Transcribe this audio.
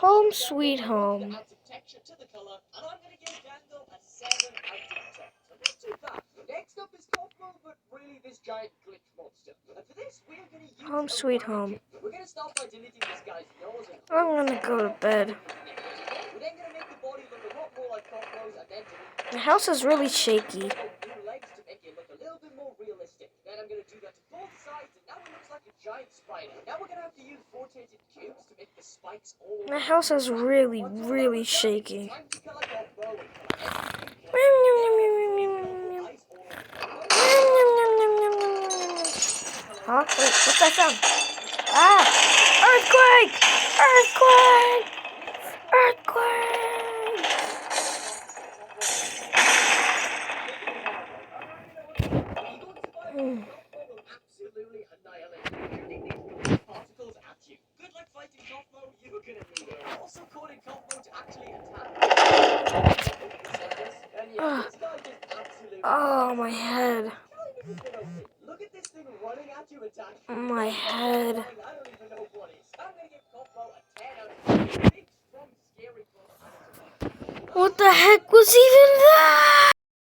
Home sweet home. Add some texture to the colour, and I'm going to give Gandalf a 7 out of 10. So not too bad. Next up is Cosmo, but really this giant glitch monster. And for this, we're going to use Home sweet home. We're going to start by deleting this guy's nose and I'm gonna go to bed. we're then going to make the body look a lot more like Cosmo's, and then delete The house is really shaky. new legs to make it look a little bit more realistic. Then I'm going to do that to both sides, and now it looks like a giant spider. Now we're going to have to use rotated cubes to make the spikes all The house is really, really shaky. time to color Cosmo and Huh? Wait, what's that sound? Ah! Earthquake! Earthquake! Earthquake! absolutely annihilate shooting these particles at you. Good luck fighting Cosmo, you're gonna need it. Also calling Cosmo to actually attack. And yeah, this guy just absolutely Oh, my head. look at this thing running at you attacking. My head. I don't even know what is. I'm gonna give Cosmo a 10 out of 10. Big, strong, scary close. What the heck was even that?